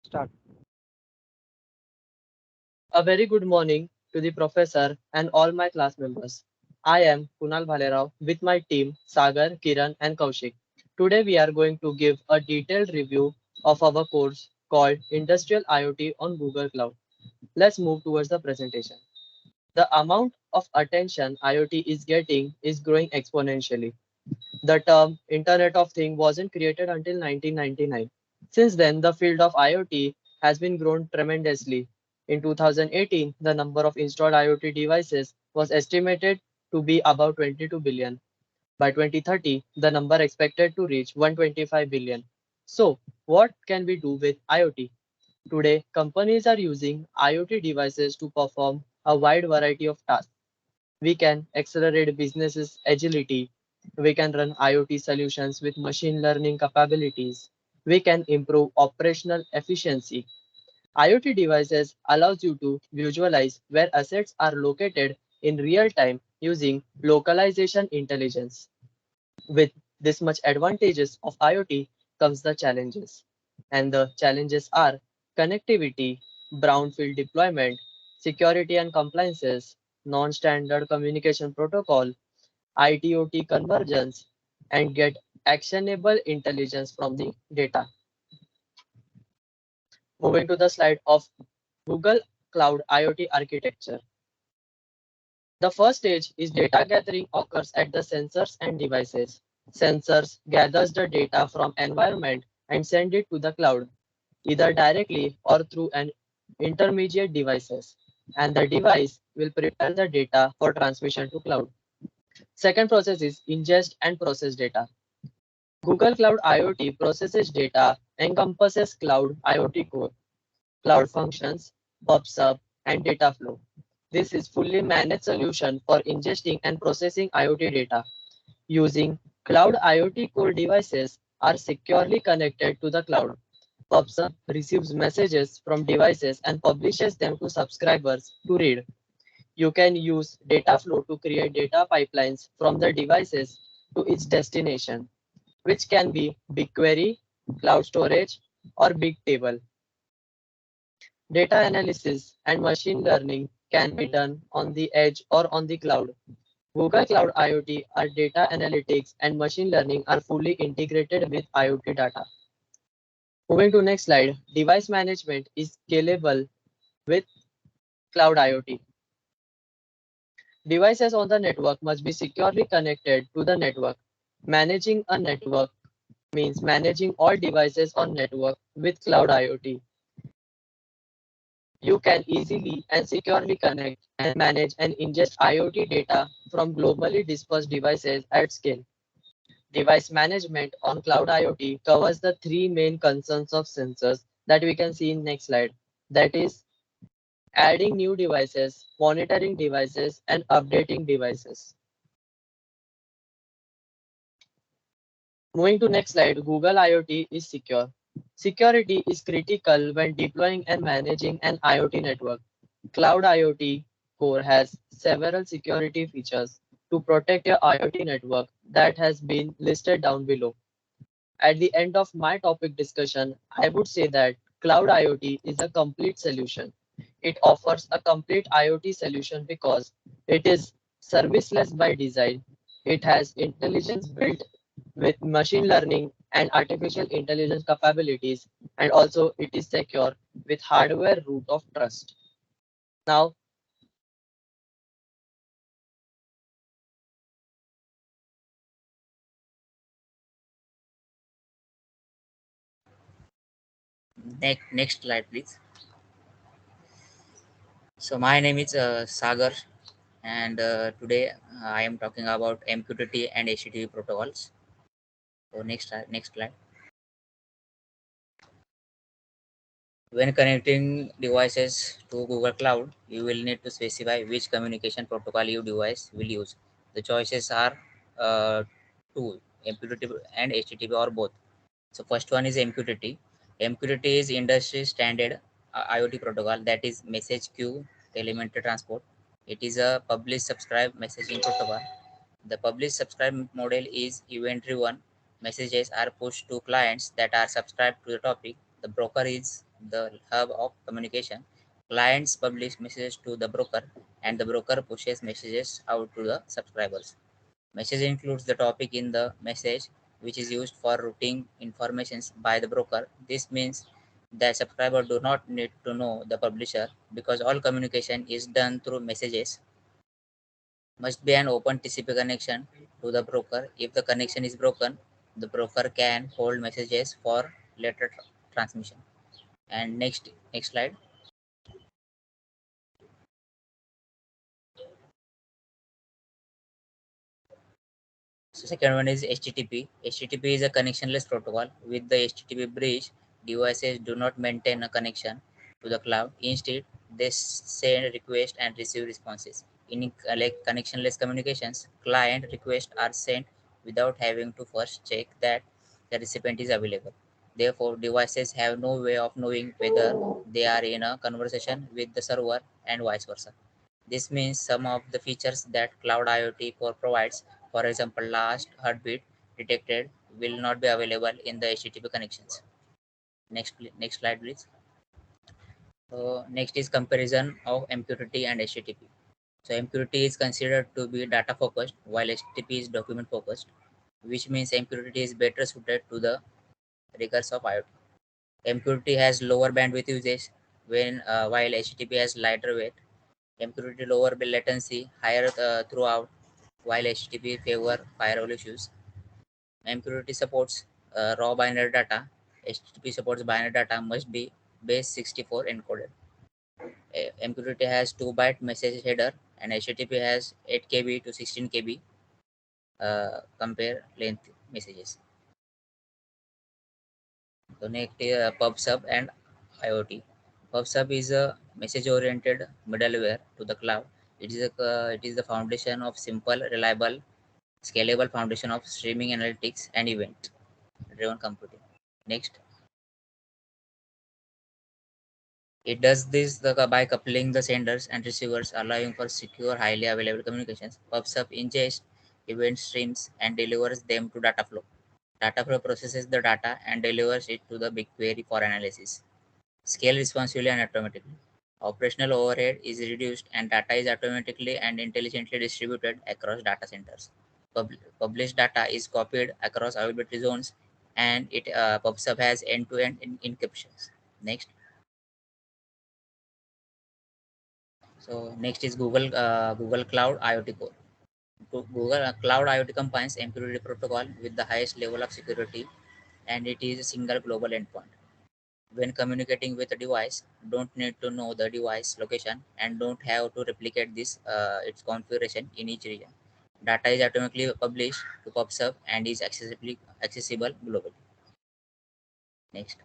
Start. A very good morning to the professor and all my class members. I am Kunal Bhalerao with my team Sagar, Kiran and Kaushik. Today we are going to give a detailed review of our course called Industrial IoT on Google Cloud. Let's move towards the presentation. The amount of attention IoT is getting is growing exponentially. The term Internet of Things wasn't created until 1999. Since then, the field of IoT has been grown tremendously. In 2018, the number of installed IoT devices was estimated to be about 22 billion. By 2030, the number expected to reach 125 billion. So, what can we do with IoT? Today, companies are using IoT devices to perform a wide variety of tasks. We can accelerate businesses' agility. We can run IoT solutions with machine learning capabilities. We can improve operational efficiency. IoT devices allows you to visualize where assets are located in real time using localization intelligence. With this much advantages of IoT comes the challenges. And the challenges are connectivity, brownfield deployment, security and compliances, non-standard communication protocol, IT/OT convergence, and get actionable intelligence from the data. Moving to the slide of Google Cloud IoT architecture. The first stage is data gathering occurs at the sensors and devices. Sensors gathers the data from environment and send it to the cloud, either directly or through an intermediate devices. And the device will prepare the data for transmission to cloud. Second process is ingest and process data. Google Cloud IoT processes data encompasses cloud IoT core, cloud functions, PubSub, and data flow. This is fully managed solution for ingesting and processing IoT data. Using cloud IoT core devices are securely connected to the cloud. PubSub receives messages from devices and publishes them to subscribers to read. You can use data flow to create data pipelines from the devices to its destination, which can be BigQuery, cloud storage, or Bigtable. Data analysis and machine learning can be done on the edge or on the cloud. Google Cloud IoT are data analytics and machine learning are fully integrated with IoT data. Moving to next slide, device management is scalable with Cloud IoT. Devices on the network must be securely connected to the network. Managing a network means managing all devices on network with Cloud IoT. You can easily and securely connect and manage and ingest IoT data from globally dispersed devices at scale. Device management on Cloud IoT covers the three main concerns of sensors that we can see in next slide. That is adding new devices, monitoring devices, and updating devices. Moving to next slide, Google IoT is secure. Security is critical when deploying and managing an IoT network. Cloud IoT Core has several security features to protect your IoT network that has been listed down below. At the end of my topic discussion, I would say that Cloud IoT is a complete solution. It offers a complete IoT solution because it is serviceless by design. It has intelligence built with machine learning and artificial intelligence capabilities, and also it is secure with hardware root of trust. Now, Next slide, please. So my name is Sagar, and today I am talking about MQTT and HTTP protocols. So next slide. When connecting devices to Google Cloud, you will need to specify which communication protocol your device will use. The choices are two, MQTT and HTTP or both. So first one is MQTT. MQTT is industry standard IoT protocol, that is message queue telemetry transport. It is a publish subscribe messaging protocol. The publish subscribe model is event driven. Messages are pushed to clients that are subscribed to the topic. The broker is the hub of communication. Clients publish messages to the broker, and the broker pushes messages out to the subscribers. Message includes the topic in the message, which is used for routing informations by the broker. This means that subscriber do not need to know the publisher because all communication is done through messages. Must be an open TCP connection to the broker. If the connection is broken, the broker can hold messages for later transmission. And next slide. So second one is HTTP. HTTP is a connectionless protocol. With the HTTP bridge, devices do not maintain a connection to the cloud. Instead, they send requests and receive responses. In like connectionless communications, client requests are sent without having to first check that the recipient is available. Therefore, devices have no way of knowing whether they are in a conversation with the server and vice versa. This means some of the features that cloud IoT core provides, for example, last heartbeat detected, will not be available in the HTTP connections. Next slide, please. So next is comparison of MQTT and HTTP. So MQTT is considered to be data focused, while HTTP is document focused, which means MQTT is better suited to the rigors of IoT. MQTT has lower bandwidth usage, while HTTP has lighter weight. MQTT lower bill latency, higher throughput, while HTTP favor firewall issues. MQTT supports raw binary data. HTTP supports binary data must be base 64 encoded. MQTT has 2 byte message header and HTTP has 8 KB to 16 KB. Compare length messages. So next PubSub and IoT. PubSub is a message-oriented middleware to the cloud. It is the foundation of simple, reliable, scalable foundation of streaming analytics and event-driven computing. Next, it does this by coupling the senders and receivers, allowing for secure, highly available communications. PubSub ingests event streams and delivers them to Dataflow. Dataflow processes the data and delivers it to the BigQuery for analysis. Scale responsibly and automatically. Operational overhead is reduced and data is automatically and intelligently distributed across data centers. Published data is copied across availability zones and PubSub has end-to-end encryptions. Next. So next is Google Cloud IoT Core. Google Cloud IoT combines MQTT protocol with the highest level of security, and it is a single global endpoint. When communicating with a device, don't need to know the device location and don't have to replicate its configuration in each region. Data is automatically published to PubSub and is accessible globally. Next.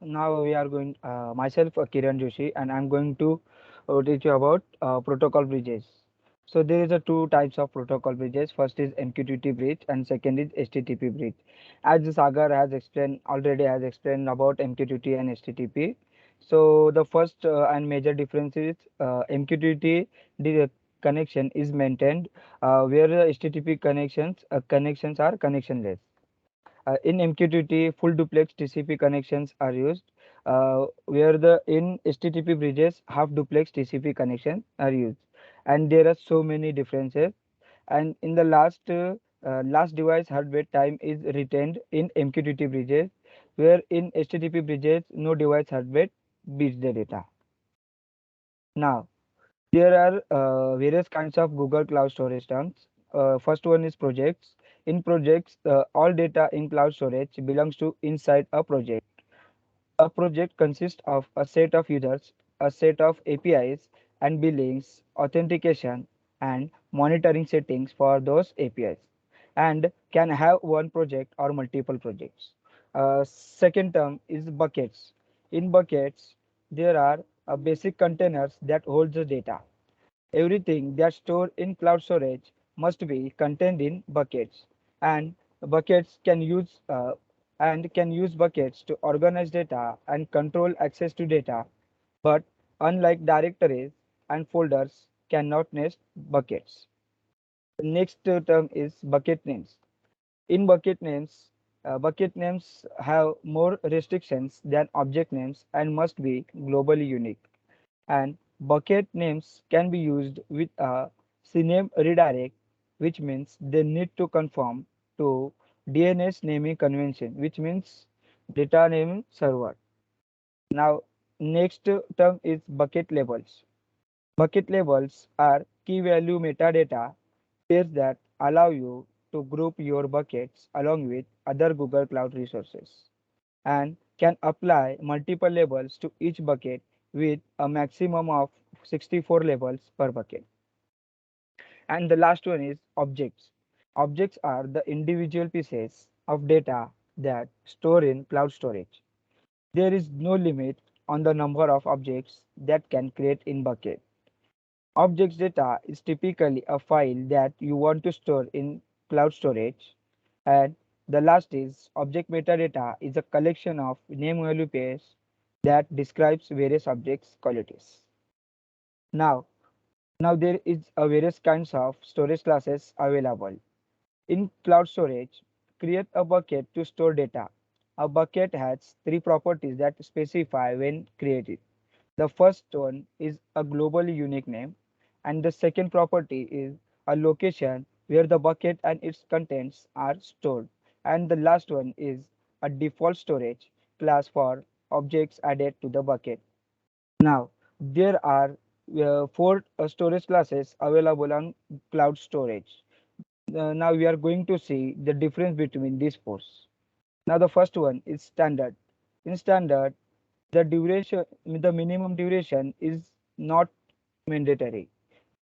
Now we are going, myself Kiran Joshi, and I'm going to teach you about protocol bridges. So there is a two types of protocol bridges. First is MQTT bridge and second is HTTP bridge. As Sagar has explained, already has explained about MQTT and HTTP. So the first and major difference is MQTT the connection is maintained where the HTTP connections are connectionless. In MQTT, full duplex TCP connections are used, where the in HTTP bridges half duplex TCP connections are used, and there are so many differences. And in the last device hardware time is retained in MQTT bridges, where in HTTP bridges no device hardware beats the data. Now there are various kinds of Google Cloud Storage terms. First one is projects. In projects, all data in cloud storage belongs to inside a project. A project consists of a set of users, a set of APIs and billings, authentication, and monitoring settings for those APIs, and can have one project or multiple projects. Second term is buckets. In buckets, there are basic containers that hold the data. Everything that's stored in cloud storage must be contained in buckets, and buckets can use buckets to organize data and control access to data. But unlike directories and folders, cannot nest buckets. The next term is bucket names. In bucket names have more restrictions than object names and must be globally unique. And bucket names can be used with a CNAME redirect, which means they need to conform to DNS naming convention, which means data naming server. Now, next term is bucket labels. Bucket labels are key value metadata pairs that allow you to group your buckets along with other Google Cloud resources and can apply multiple labels to each bucket with a maximum of 64 labels per bucket. And the last one is objects. Objects are the individual pieces of data that store in cloud storage. There is no limit on the number of objects that can create in bucket. Objects data is typically a file that you want to store in cloud storage. And the last is object metadata is a collection of name value pairs that describes various objects qualities. Now, now there is a various kinds of storage classes available. In cloud storage, create a bucket to store data. A bucket has three properties that specify when created. The first one is a globally unique name, and the second property is a location where the bucket and its contents are stored. And the last one is a default storage class for objects added to the bucket. Now, there are four storage classes available on cloud storage. Now we are going to see the difference between these four. Now the first one is standard. In standard, the minimum duration is not mandatory.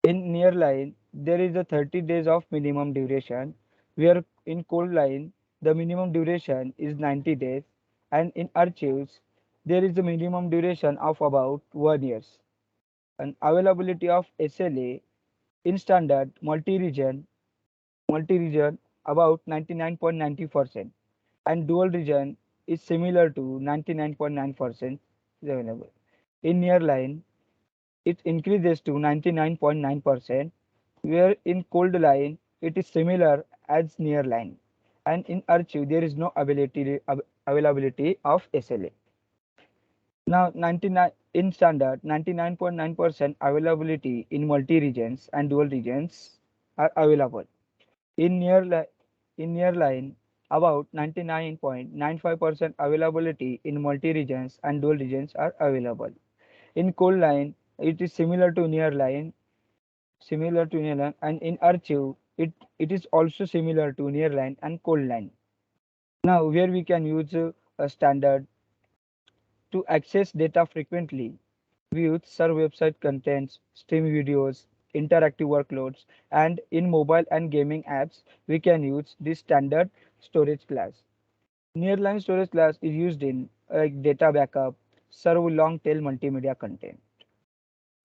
In nearline, there is a 30 days of minimum duration, where in cold line, the minimum duration is 90 days, and in archives, there is a minimum duration of about 1 year. And availability of SLA in standard multi-region about 99.90%, and dual region is similar to 99.9% available. In nearline, it increases to 99.9%, where in cold line it is similar as near line, and in archive there is no availability of SLA. Now 99 in standard 99.9% availability in multi regions and dual regions are available. In near line about 99.95% availability in multi regions and dual regions are available. In cold line it is similar to near line, and in archive it is also similar to near line and cold line. Now where we can use a standard to access data frequently, we use serve website contents, stream videos, interactive workloads, and in mobile and gaming apps we can use this standard storage class. Nearline storage class is used in data backup, serve long tail multimedia content.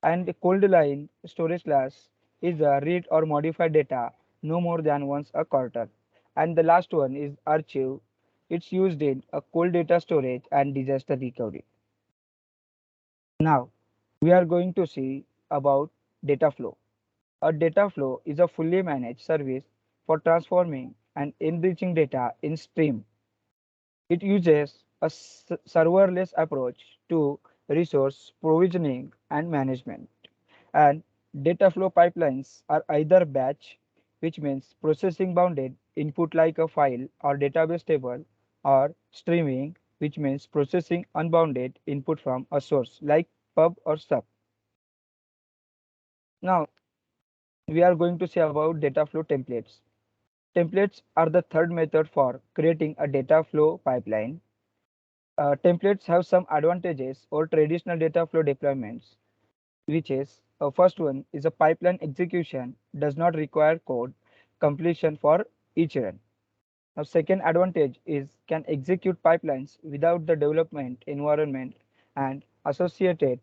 And the cold line storage class is a read or modify data no more than once a quarter. And the last one is archive. It's used in a cold data storage and disaster recovery. Now, we are going to see about data flow. A data flow is a fully managed service for transforming and enriching data in stream. It uses a serverless approach to resource provisioning and management. And data flow pipelines are either batch, which means processing bounded input like a file or database table, or streaming, which means processing unbounded input from a source like pub or sub. Now, we are going to say about data flow templates. Templates are the third method for creating a data flow pipeline. Templates have some advantages over traditional data flow deployments, which is first one is a pipeline execution does not require code completion for each run. Now second advantage is can execute pipelines without the development environment and associated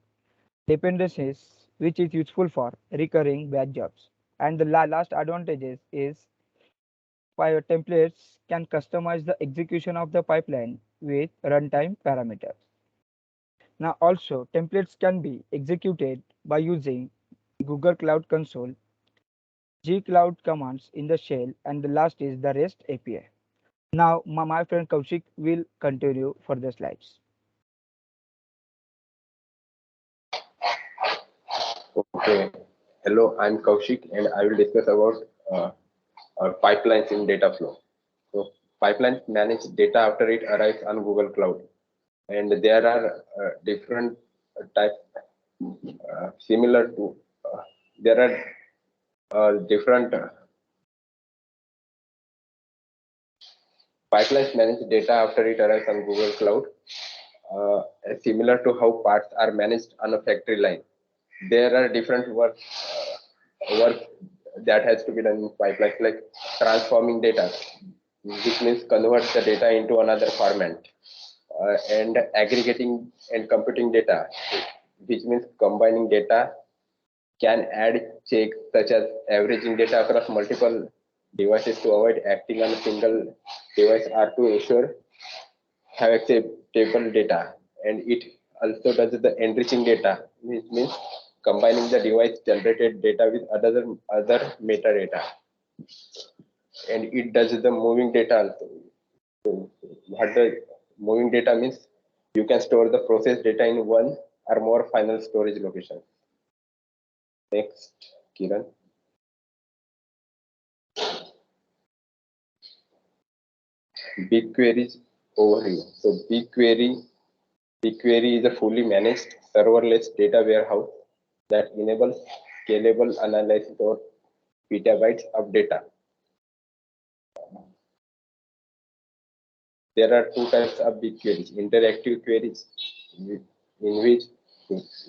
dependencies, which is useful for recurring batch jobs. And the last advantages is templates can customize the execution of the pipeline with runtime parameters. Now also templates can be executed by using Google Cloud Console, G Cloud commands in the shell, and the last is the REST API. Now, my friend Kaushik will continue for the slides. Okay. Hello, I'm Kaushik, and I will discuss about uh, pipelines in data flow. So, pipelines manage data after it arrives on Google Cloud, and there are different types similar to. There are different pipelines manage data after it arrives on Google Cloud, uh, similar to how parts are managed on a factory line. There are different work that has to be done in pipelines, like transforming data, which means convert the data into another format, and aggregating and computing data, which means combining data, can add checks such as averaging data across multiple devices to avoid acting on a single device or to ensure have acceptable data. And it also does the enriching data, which means combining the device generated data with other metadata. And it does the moving data also. So what the moving data means, you can store the process data in one or more final storage locations. Next, Kiran. BigQuery's overview. So BigQuery is a fully managed serverless data warehouse that enables scalable analysis of petabytes of data. There are two types of big queries: interactive queries, in which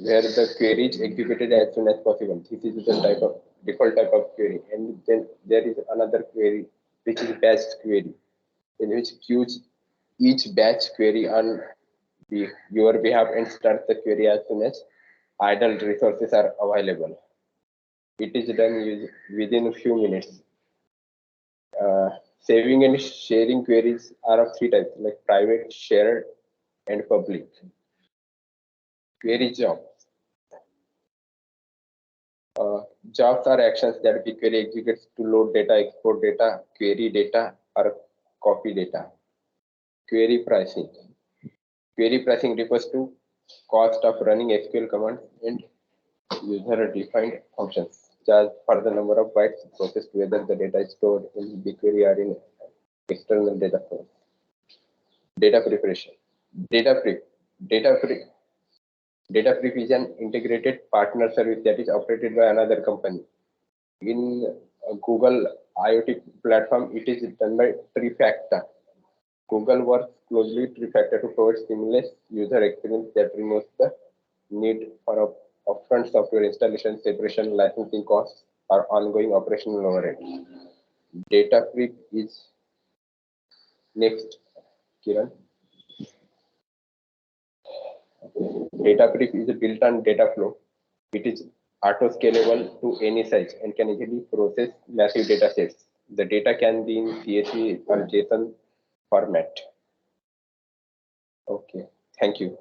where the query is executed as soon as possible. This is the type of default type of query. And then there is another query which is batch query, in which queues each batch query on your behalf and starts the query as soon as idle resources are available. It is done within a few minutes. Uh, Saving and sharing queries are of three types, like private, shared, and public. Query jobs. Uh, Jobs are actions that BigQuery executes to load data, export data, query data, or copy data. Query pricing. Query pricing refers to cost of running SQL commands and user-defined functions charged for the number of bytes processed, whether the data is stored in BigQuery or in external data source. Data preparation. Data prep. Data prep. Data prep is an integrated partner service that is operated by another company. In Google IoT platform, it is done by Trifacta. Google works closely with Trifacta to provide seamless user experience that removes the need for upfront software installation, separation, licensing costs, or ongoing operational overhead. Data prep is next, Kiran. Data prep is built on data flow. It is auto-scalable to any size and can easily process massive data sets. The data can be in CSV or JSON format. Okay, thank you.